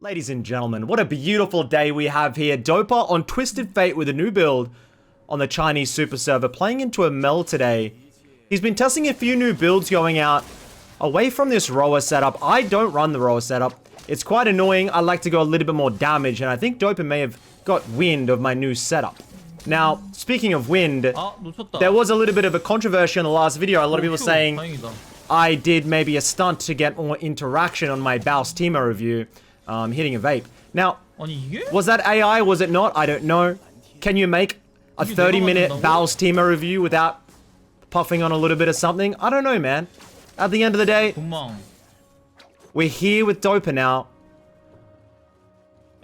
Ladies and gentlemen, what a beautiful day we have here. Dopa on Twisted Fate with a new build on the Chinese super server, playing into a Mel today. He's been testing a few new builds going out away from this rower setup. I don't run the rower setup. It's quite annoying. I like to go a little bit more damage, and I think Dopa may have got wind of my new setup. Now, speaking of wind, there was a little bit of a controversy on the last video. A lot of people saying I did maybe a stunt to get more interaction on my Baus Teemo review. Hitting a vape. Now, was that AI? Was it not? I don't know. Can you make a 30-minute Baus Teemo review without puffing on a little bit of something? I don't know, man. At the end of the day, we're here with Dopa now.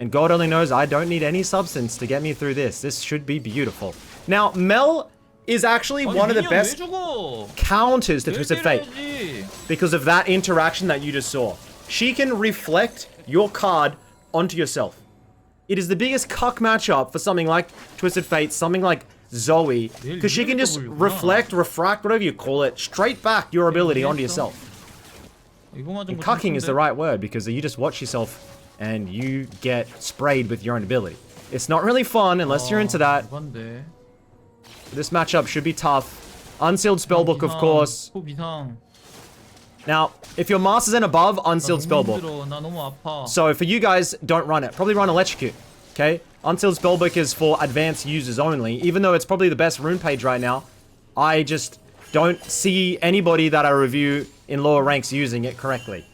And God only knows I don't need any substance to get me through this. This should be beautiful. Now, Mel is actually one of the best counters to Twisted Fate because of that interaction that you just saw. She can reflect your card onto yourself. It is the biggest cuck matchup for something like Twisted Fate, something like Zoe, because she can just reflect, refract, whatever you call it, straight back your ability onto yourself. And cucking is the right word, because you just watch yourself and you get sprayed with your own ability. It's not really fun unless you're into that. This matchup should be tough. Unsealed Spellbook, of course. Now, if your Masters and above, Unsealed Spellbook. So for you guys, don't run it. Probably run Electrocute, okay? Unsealed Spellbook is for advanced users only. Even though it's probably the best rune page right now, I just don't see anybody that I review in lower ranks using it correctly.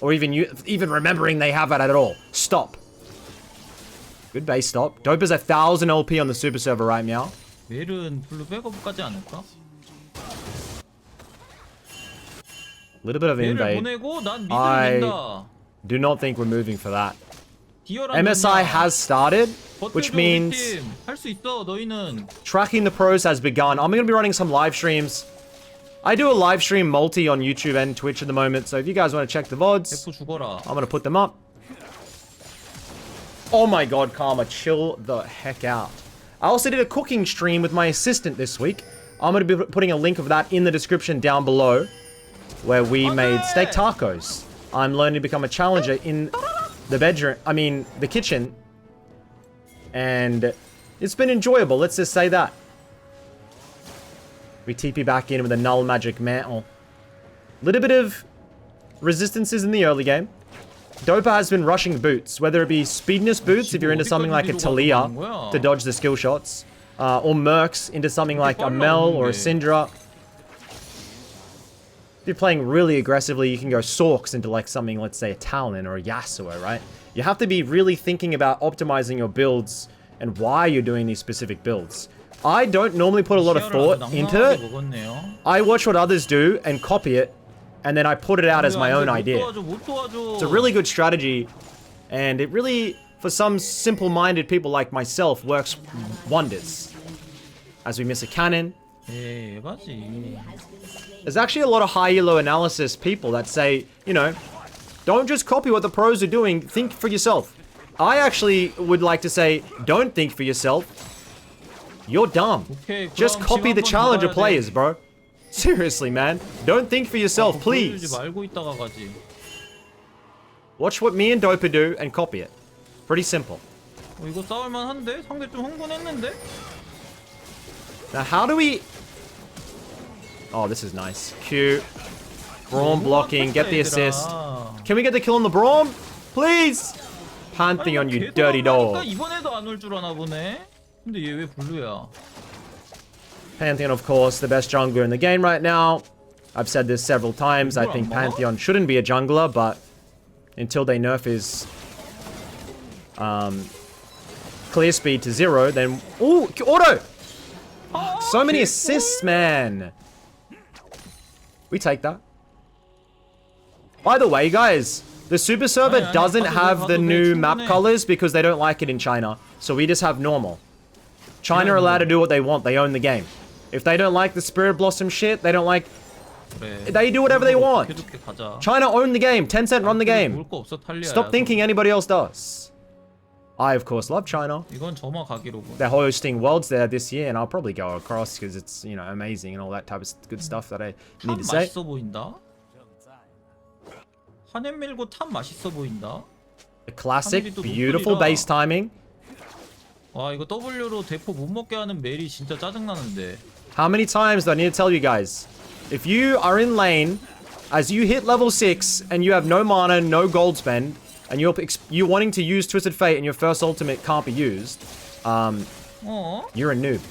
Or even remembering they have it at all. Stop. Good base stop. Dopa's 1,000 LP on the super server right now. Little bit of invade. I do not think we're moving for that. MSI has started, which means tracking the pros has begun. I'm going to be running some live streams. I do a live stream multi on YouTube and Twitch at the moment, so if you guys want to check the VODs, I'm going to put them up. Oh my god, Karma, chill the heck out. I also did a cooking stream with my assistant this week. I'm going to be putting a link of that in the description down below, where we made steak tacos. I'm learning to become a challenger in the bedroom, the kitchen. And it's been enjoyable, let's just say that. We TP back in with a null magic mantle. Little bit of resistances in the early game. Dopa has been rushing boots, whether it be speediness boots, if you're into something like a Talia to dodge the skill shots, or Mercs into something like a Mel or a Syndra. If you're playing really aggressively, you can go Sorks into like something, let's say a Talon or a Yasuo, right? You have to be really thinking about optimizing your builds and why you're doing these specific builds. I don't normally put a lot of thought into it. I watch what others do and copy it, and then I put it out as my own idea. It's a really good strategy, and it really, for some simple-minded people like myself, works wonders. As we miss a cannon. There's actually a lot of high elo analysis people that say, you know, don't just copy what the pros are doing, think for yourself. I actually would like to say, don't think for yourself. You're dumb. Just copy the challenger players, bro. Seriously, man. Don't think for yourself, please. Watch what me and Dopa do and copy it. Pretty simple. Now, how do we... Oh, this is nice. Q. Braum blocking. Get the assist. Can we get the kill on the Braum? Please! Pantheon, you dirty dog. Pantheon, of course, the best jungler in the game right now. I've said this several times. I think Pantheon shouldn't be a jungler, but until they nerf his clear speed to 0, then... Ooh, auto! So many assists, man. We take that. By the way, guys, the super server doesn't have the new map colors because they don't like it in China. So we just have normal. China are allowed to do what they want. They own the game. If they don't like the Spirit Blossom shit, they don't like... They do whatever they want. China own the game. Tencent run the game. Stop thinking anybody else does. I, of course, love China. They're hosting Worlds there this year, and I'll probably go across because it's, you know, amazing and all that type of good stuff that I need to say. The classic, beautiful base timing. 와 이거 W로 대포 못 먹게 하는 멜이 진짜 짜증나는데. How many times do I need to tell you guys? If you are in lane, as you hit level 6 and you have no mana, no gold spend, and you're wanting to use Twisted Fate and your first ultimate can't be used, you're a noob.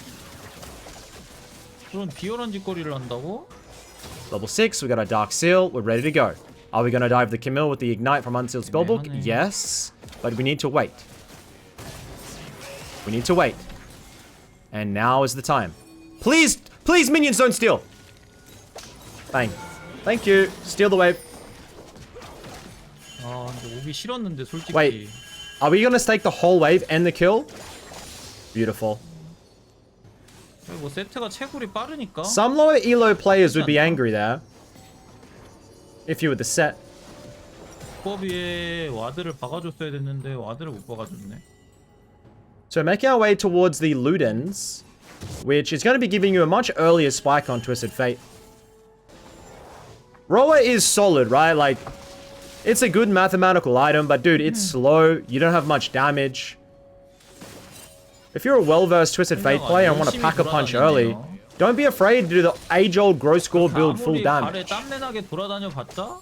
그런 비열한 짓거리를 한다고? Level 6, we got our Dark Seal, we're ready to go. Are we gonna dive the Camille with the Ignite from Unsealed Spellbook? Yes, but we need to wait. We need to wait. And now is the time. Please, please, minions don't steal. Bang. Thank you. Steal the wave. 아, 근데 오기 싫었는데 솔직히. Wait. Are we gonna stake the whole wave and the kill? Beautiful. 뭐 세트가 채굴이 빠르니까. Some lower elo players would be angry there. If you were the set. 법위에 와드를 박아줬어야 됐는데 와드를 못 박아줬네. So making our way towards the Ludens, which is going to be giving you a much earlier spike on Twisted Fate. Roa is solid, right? Like, it's a good mathematical item, but dude, it's slow. You don't have much damage. If you're a well-versed Twisted Fate player and want to pack a punch early, don't be afraid to do the age-old gross score build full damage. 땀내나게 돌아다녀봤자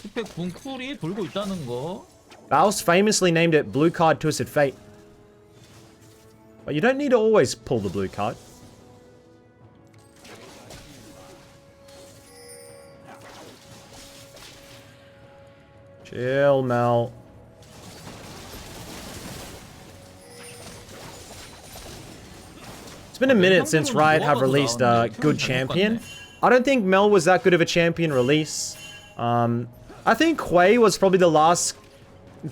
스펙 궁쿨이 돌고 있다는 거. Baus famously named it Blue Card Twisted Fate. But you don't need to always pull the blue card. Chill, Mel. It's been a minute since Riot have released a good champion. I don't think Mel was that good of a champion release. I think Quay was probably the last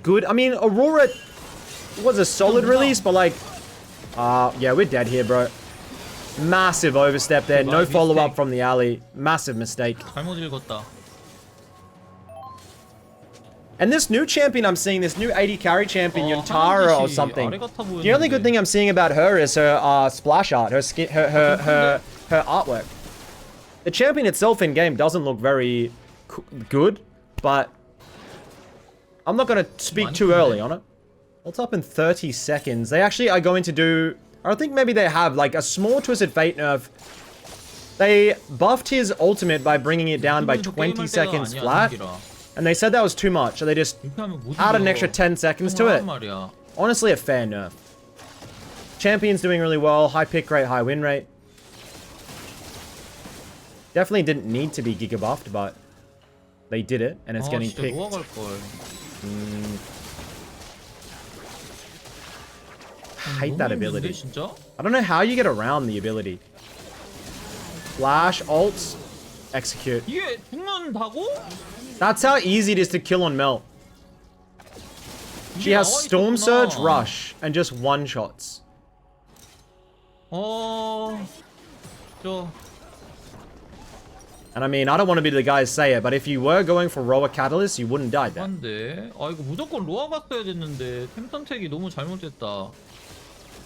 good. I mean, Aurora was a solid release, but like, yeah, we're dead here, bro. Massive overstep there. No follow-up from the alley. Massive mistake. 잘못 읽었다. And this new champion I'm seeing, this new 80 carry champion, Yuntara or something. The only good thing I'm seeing about her is her splash art, her skin, her artwork. The champion itself in game doesn't look very good, but I'm not gonna speak too early on it. What's up in 30 seconds? They actually are going to do, I think maybe they have like a small Twisted Fate nerf. They buffed his ultimate by bringing it down by 20 seconds flat. And they said that was too much, so they just added an extra 10 seconds to it. Honestly, a fair nerf. Champion's doing really well, high pick rate, high win rate. Definitely didn't need to be giga buffed, but they did it, and it's getting picked. Hate that ability. I don't know how you get around the ability. Flash, ults, execute. That's how easy it is to kill on Mel. She has Storm Surge, Rush, and just one-shots. And I mean, I don't want to be the guy to say it, but if you were going for Roa Catalyst, you wouldn't die there. 아 이거 무조건 로아 갔어야 됐는데 템 선택이 너무 잘못됐다.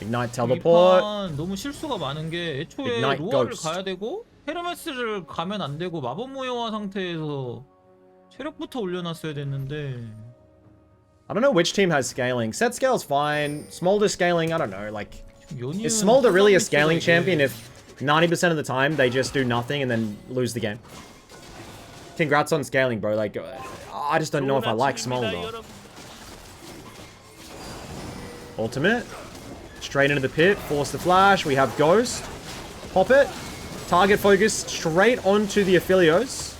Ignite Teleport. 너무 실수가 많은 게 애초에 Ignite 로아를 Ghost. 가야 되고 헤르메스를 가면 안 되고 마법 무효화 상태에서 체력부터 올려놨어야 됐는데. I don't know which team has scaling. Set scale's fine. Smolder scaling, I don't know. Like, is Smolder really a scaling champion if 90% of the time they just do nothing and then lose the game? Congrats on scaling, bro. Like, I just don't know if I like Smolder. Ultimate. Straight into the pit. Force the flash. We have Ghost. Pop it. Target focus straight onto the Aphelios.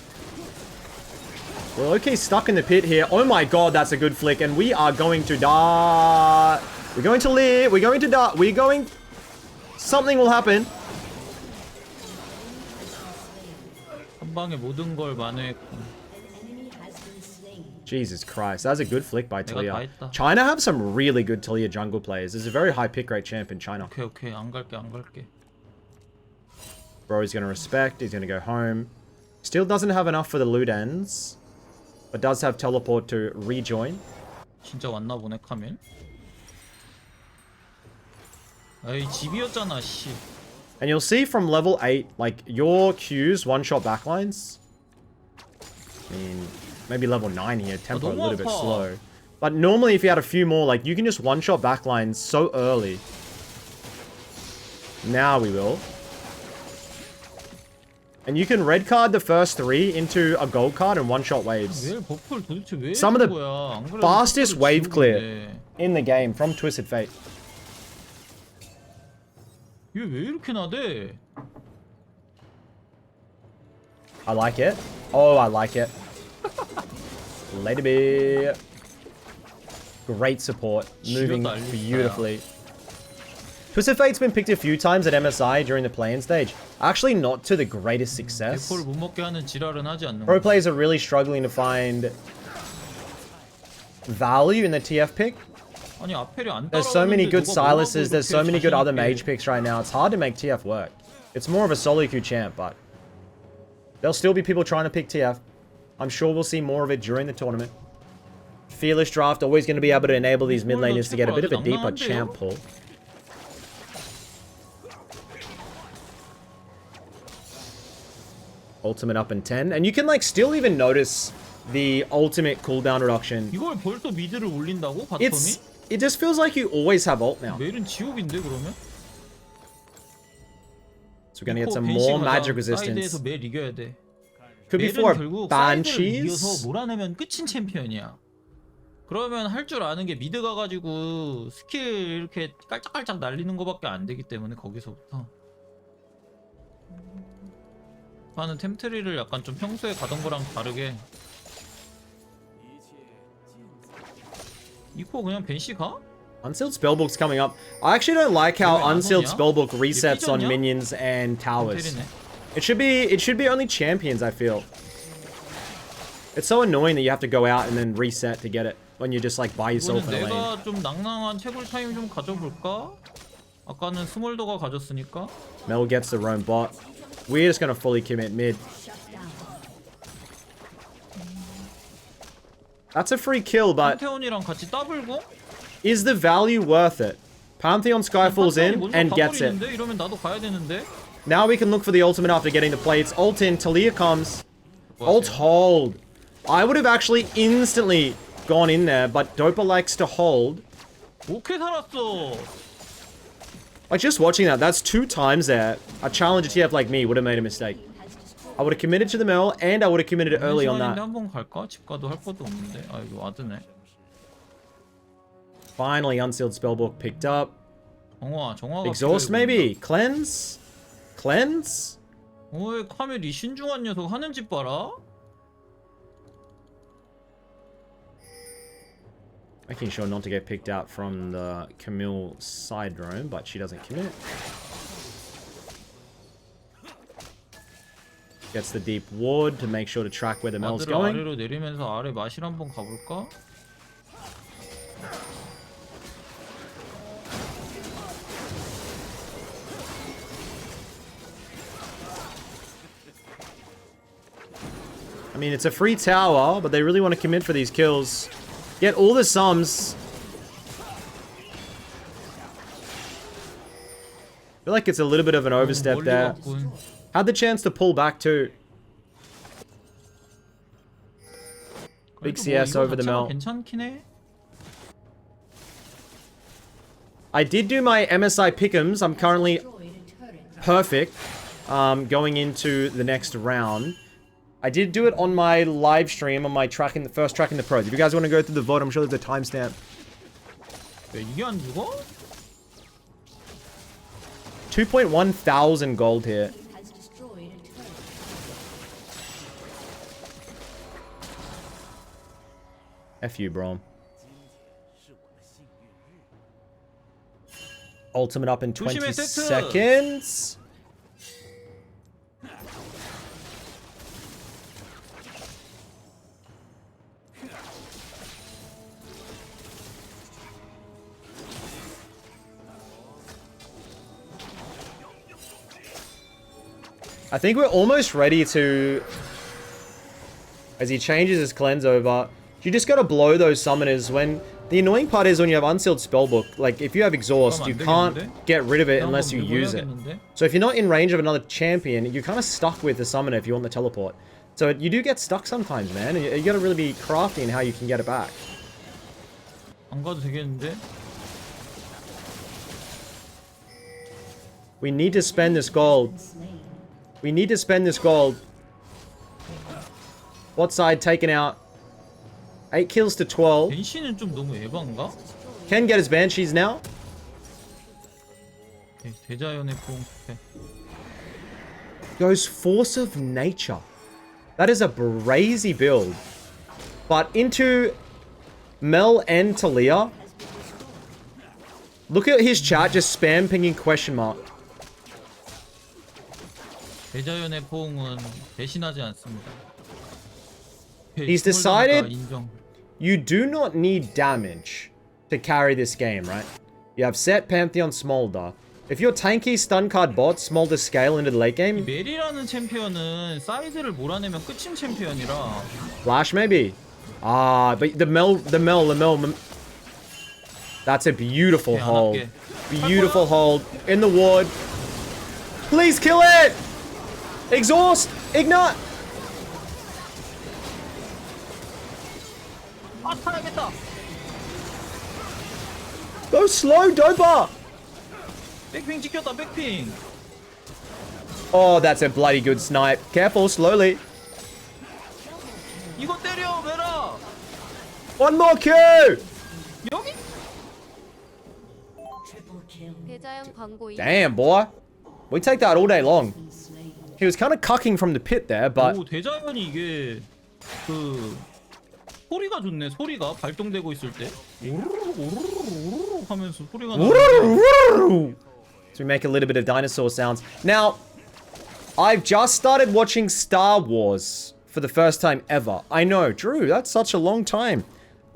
We're okay, stuck in the pit here. Oh my god, that's a good flick. And we are going to die. We're going to live. We're going to die. We're going... Something will happen. 한 방에 모든 걸 만회했고. Jesus Christ, that's a good flick by Talia. China have some really good Talia jungle players. There's a very high pick rate champ in China. 오케이, 안 갈게. Bro, he's gonna respect. He's gonna go home. Still doesn't have enough for the Ludens, but does have teleport to rejoin. 진짜 왔나 보네, 카밀. 에이, 집이었잖아, 씨. And you'll see from level 8, like, your Qs one-shot backlines. I mean, maybe level 9 here. Tempo a 너무 little bit 아파. slow. But normally if you had a few more, like, you can just one-shot backlines so early. Now we will. And you can red card the first 3 into a gold card and one-shot waves. 왜 버프를 도대체 왜 Some of the 해준 거야? 안 그래도 fastest 버프를 wave 지우고 clear 있네. in the game from Twisted Fate. 얘 왜 이렇게 나대? I like it. Oh, I like it. Lady B. Great support. Moving beautifully. Twisted Fate's been picked a few times at MSI during the play-in stage. Actually not to the greatest success. 대포를 못 먹게 하는 지랄은 하지 않는 Pro 거야. players are really struggling to find value in the TF pick. 아니 아펠이 안 There's so many 따라오는데 good 누가 Silas's, 뭐라고 there's so 이렇게 many good 자신 other 있게. mage picks right now. It's hard to make TF work. It's more of a solo queue champ, but there'll still be people trying to pick TF. I'm sure we'll see more of it during the tournament. Fearless Draft always going to be able to enable these mid laners to get a bit of a deeper champ pull. Ultimate up in 10. And you can like still even notice the ultimate cooldown reduction. 이걸 벌써 미드를 올린다고? 바텀이? It just feels like you always have ult now. 멜은 지옥인데 그러면? So we're going to get some more magic resistance. 사이드에서 멜 이겨야 돼. Could be 멜은 for 결국 사이드를 이겨서 Banshees. 몰아내면 끝인 챔피언이야. 그러면 할 줄 아는 게 미드 가가지고 스킬 이렇게 깔짝깔짝 날리는 거밖에 안 되기 때문에 거기서부터 하는 템트리를 약간 좀 평소에 가던 거랑 다르게 이코 그냥 벤시 가? Unsealed Spellbook's coming up. I actually don't like how 안 Unsealed 서냐? Spellbook resets on 삐졌냐? minions and towers. 템트리네. It should be only champions, I feel. It's so annoying that you have to go out and then reset to get it when you just like buy yourself 이번엔 in a lane. 내가 좀 낭낭한 채굴 타임 좀 가져볼까? 아까는 스몰더가 가졌으니까. Mel gets the roam bot. We're just gonna fully commit mid. That's a free kill, but 판테온이랑 같이 따블고 is the value worth it? Pantheon Skyfall's in 먼저 and gets it. 가버리는데? 이러면 나도 가야 되는데. Now we can look for the ultimate after getting the plates. Ult in, Talia comes. Ult hold. I would have actually instantly gone in there, but Dopa likes to hold. 오케이 살았어. Like just watching that, that's 2 times there. A challenger TF like me would have made a mistake. I would have committed to the mill and I would have committed early on that. 한번 갈까? 집 가도 할 것도 없는데. 아 이거 와드네. Finally, Unsealed Spellbook picked up. 정화가 Exhaust maybe? Cleanse? Cleanse? 어이 카멜 이 신중한 녀석 하는 집 봐라. Making sure not to get picked out from the Camille side roam, but she doesn't commit. Gets the deep ward to make sure to track where the Mel's 와드를 going. 아래로 내리면서 아래 마실 한번 가볼까? I mean, it's a free tower, but they really want to commit for these kills. Get all the sums. I feel like it's a little bit of an overstep 멀리 there. 갔군. Had the chance to pull back too. Big 그래도 CS 이거 over the 자체가 Mel. 괜찮긴 해. I did do my MSI pick'ems. I'm currently perfect going into the next round. I did do it on my live stream on my track in the first track in the pros. If you guys want to go through the vote, I'm sure there's a timestamp. 야, 이게 안 죽어? 2.1 thousand gold here. F you, bro. Ultimate up in 20 조심해, 세트. seconds. I think we're almost ready to... As he changes his cleanse over, you just gotta blow those summoners when... The annoying part is when you have Unsealed Spellbook, like if you have Exhaust, you can't get rid of it unless you use it. So if you're not in range of another champion, you're kind of stuck with the summoner if you want the teleport. So you do get stuck sometimes, man. You gotta really be crafty in how you can get it back. 안 가도 되겠는데? We need to spend this gold. We need to spend this gold. What side taken out? 8 kills to 12. 벤시는 좀 너무 에반가? Can get his banshees now. 오케이, 대자연의 포옹. Goes Force of Nature. That is a brazy build. But into Mel and Talia. Look at his chat just spam pinging question mark. 대자연의 포옹은 배신하지 않습니다. He's decided you do not need damage to carry this game, right? You have Set, Pantheon, Smolder. If you're tanky, stun card bot, Smolder scale into the late game. 메리라는 챔피언은 사이드를 몰아내면 끝인 챔피언이라. Flash maybe. Ah, but the Mel. That's a beautiful hold. Beautiful hold in the ward. Please kill it. Exhaust. Ignite. 아, 타야겠다. Go slow, Dopa. 백핑 찍혔다, 백핑. Oh, that's a bloody good snipe. Careful, slowly. 이거 때려, 메라. One more Q. 여기? Damn, boy. We take that all day long. He was kind of cucking from the pit there, but... 오, 대자연이 이게 그 소리가 좋네. 소리가 발동되고 있을 때 오르르 하면서 소리가 나는데. So we make a little bit of dinosaur sounds. Now, I've just started watching Star Wars for the first time ever. I know, Drew, that's such a long time.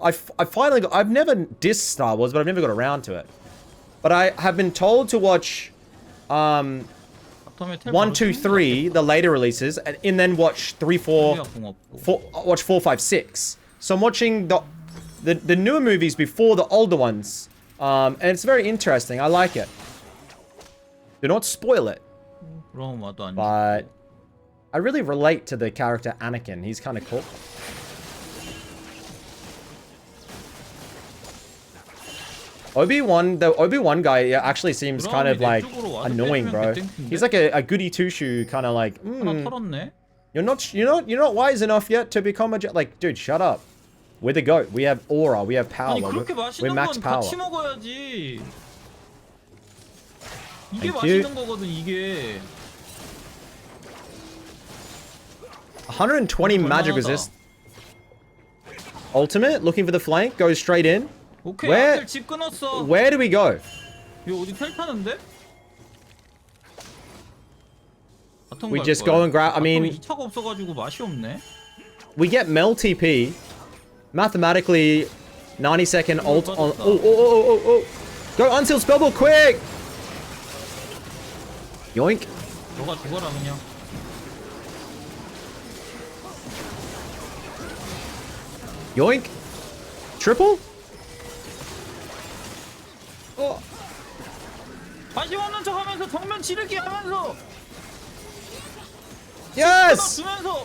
I finally got... I've never dissed Star Wars, but I've never got around to it. But I have been told to watch 1, 2, 3, the later releases, and then watch 3, 4, watch 4, 5, 6. So I'm watching the newer movies before the older ones. And it's very interesting. I like it. Do not spoil it. But I really relate to the character Anakin. He's kind of cool. Obi-Wan, the Obi-Wan guy actually seems kind of like annoying, bro. He's like a goody two-shoe kind of like, you're not wise enough yet to become a like, dude, shut up. We're the GOAT. We have aura. We have power. We're max power. 이게 맛있는 거거든, 이게. 120 magic resist. Ultimate, looking for the flank, goes straight in. 오케이, 집 끊었어. Where do we go? 이거 어디 텔 타는데? We just go and grab. I mean, 차가 없어가지고 맛이 없네. We get Mel TP. Mathematically, 90-second ult on. Oh! Go unseal spellbook quick! Yoink. 너가 죽어라 그냥. Yoink. Triple? 관심 없는 척하면서 정면 지르기 하면서. Yes. 주면서.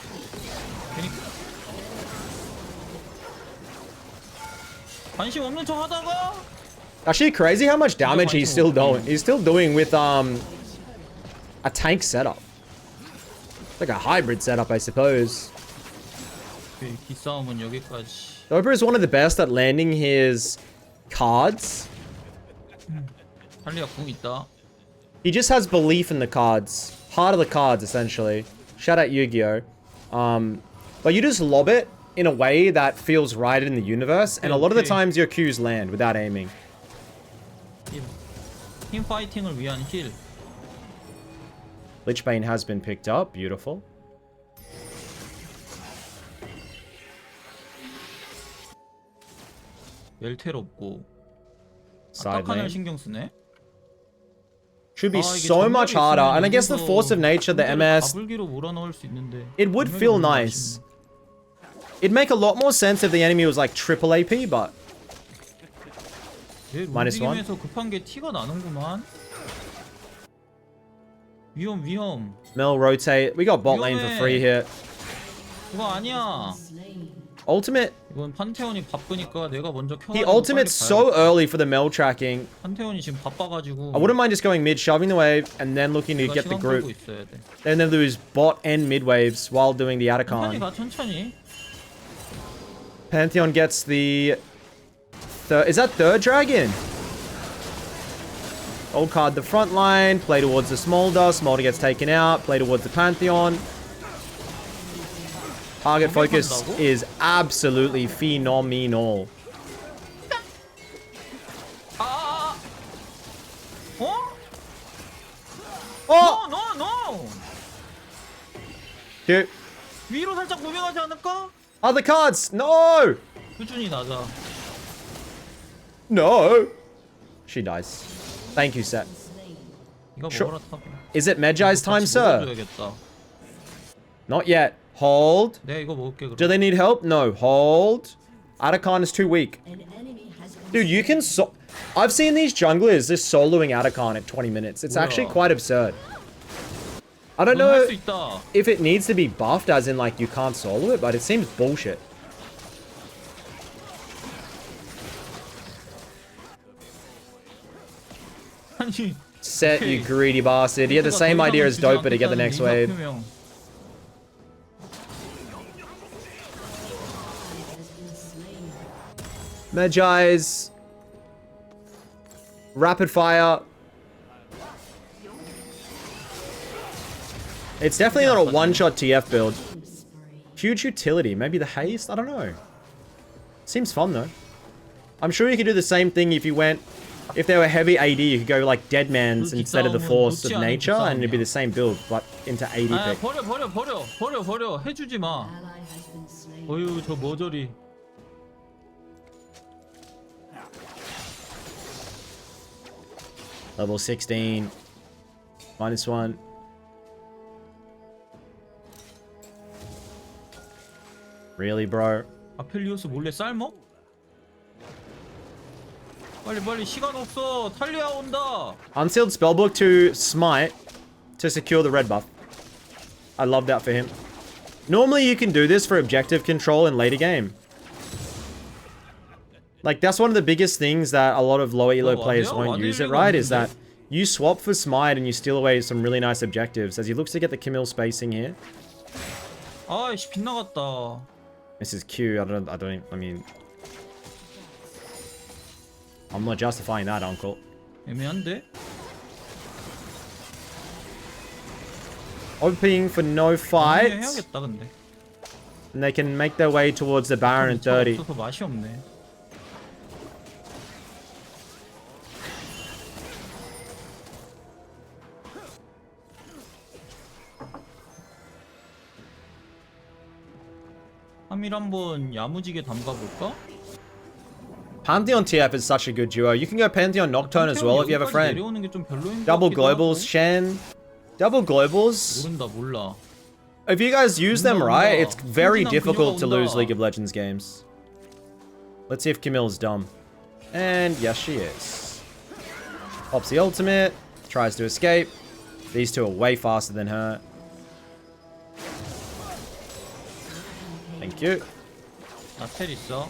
관심 없는 척 하다가. Actually, crazy how much damage he's still doing. He's still doing with a tank setup. Like a hybrid setup, I suppose. 기싸움은 여기까지. Dopa is one of the best at landing his cards. 할리가 궁 있다. He just has belief in the cards. Heart of the cards, essentially. Shout out Yu-Gi-Oh! But you just lob it in a way that feels right in the universe, and a lot of the times your Qs land without aiming. 팀 파이팅을 위한 힐. Lichbane has been picked up. Beautiful. 멜텔 없고. Side 아타칸을 lane. 신경 쓰네. Should be so much harder, and I guess the force of nature, the MS, it would feel nice. It'd make a lot more sense if the enemy was like triple AP, but -1. 급한 게 티가 나는구만. 위험. Mel rotate. We got bot lane for free here. 그거 아니야. Ultimate. 이건 판테온이 바쁘니까 내가 먼저 켜. He ultimates so early for the Mel tracking. 판테온이 지금 바빠가지고. I wouldn't mind just going mid, shoving the wave, and then looking to get the group. And then lose bot and mid waves while doing the Atacon. 천천히 가, 천천히. Pantheon gets the third. Is that third dragon? Old card the front line. Play towards the Smolder. Smolder gets taken out. Play towards the Pantheon. Target focus is absolutely phenomenal. Oh! No! Cute. 위로 살짝 무빙하지 않을까? Other cards! No! 수준이 낮아. No! She dies. Thank you, Set. 이거 Sure. 먹어라 탑. Is it Medjai's time, sir? 먹어줘야겠다. Not yet. Hold. 내가 이거 먹을게 그럼. Do they need help? No. Hold. Atacon is too weak. Dude, you can I've seen these junglers just soloing Atacon at 20 minutes. It's actually quite absurd. I don't know if it needs to be buffed, as in like you can't solo it, but it seems bullshit. 아니. Set, you greedy bastard. You had the same idea as Dopa to get the next wave. Medjai's rapid fire. It's definitely not a one-shot TF build. Huge utility. Maybe the haste? I don't know. Seems fun though. I'm sure you could do the same thing if you went... If they were heavy AD, you could go like Deadman's instead of the Force of Nature, and it'd be the same build, but into AD pick. 버려. 해주지 마. 어휴, 저 머저리. Level 16. -1. Really, bro? 아펠리오스 몰래 쌀먹? 빨리 시간 없어. 탈리아 온다. Unsealed spellbook to smite to secure the red buff. I love that for him. Normally you can do this for objective control in later game. Like that's one of the biggest things that a lot of lower elo players won't use it, right? Is that you swap for smite and you steal away some really nice objectives as he looks to get the Camille spacing here. 아이씨 빗나갔다. This is Q. I mean, I'm not justifying that, uncle. 애매한데? Hoping for no fight. 해야겠다 근데. And they can make their way towards the Baron in 30. 없어서 맛이 없네. 함일 한번 야무지게 담가볼까? Pantheon TF is such a good duo. You can go Pantheon Nocturne as well if you have a friend. Double Globals, Shen. Double Globals. 몰라. If you guys use them right, it's very difficult to lose League of Legends games. Let's see if Camille's dumb. And yes, she is. Pops the ultimate. Tries to escape. These two are way faster than her. Thank you. 나 텔 있어.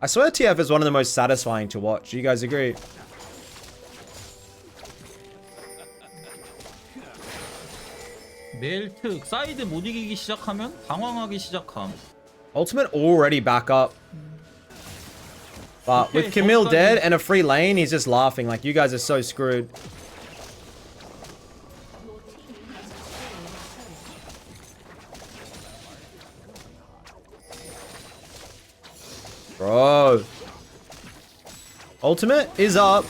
I swear TF is one of the most satisfying to watch. Do you guys agree? 매일 특 사이드 못 이기기 시작하면 당황하기 시작함. Ultimate already back up. But with Camille dead and a free lane, he's just laughing like you guys are so screwed. Bro. Ultimate is up.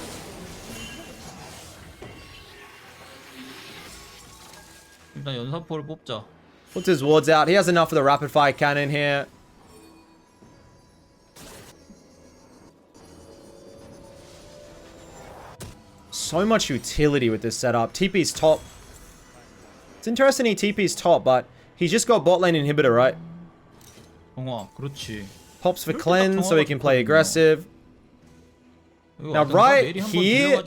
일단 연사포를 뽑자. Puts his wards out. He has enough for the rapid fire cannon here. So much utility with this setup. TP's top. It's interesting he TP's top, but he's just got bot lane inhibitor, right? 정화, 그렇지. Pops for cleanse so he can play aggressive. Now right here,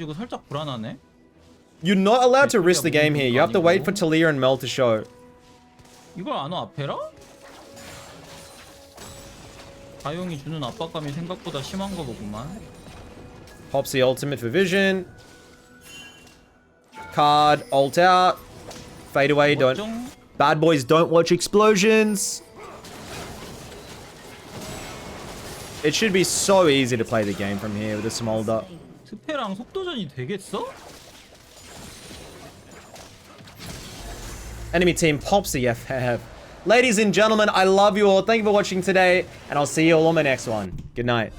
You're not allowed to risk the game here. You have to wait for Talia and Mel to show. 이걸 안 와, 아페라? 다용이 주는 압박감이 생각보다 심한 거 보구만. Pops the ultimate for vision. Card, ult out. Fade away, don't. Bad boys don't watch explosions. It should be so easy to play the game from here with a smolder. 스페랑 속도전이 되겠어? Enemy team pops the FF. Ladies and gentlemen, I love you all. Thank you for watching today, and I'll see you all on my next one. Good night.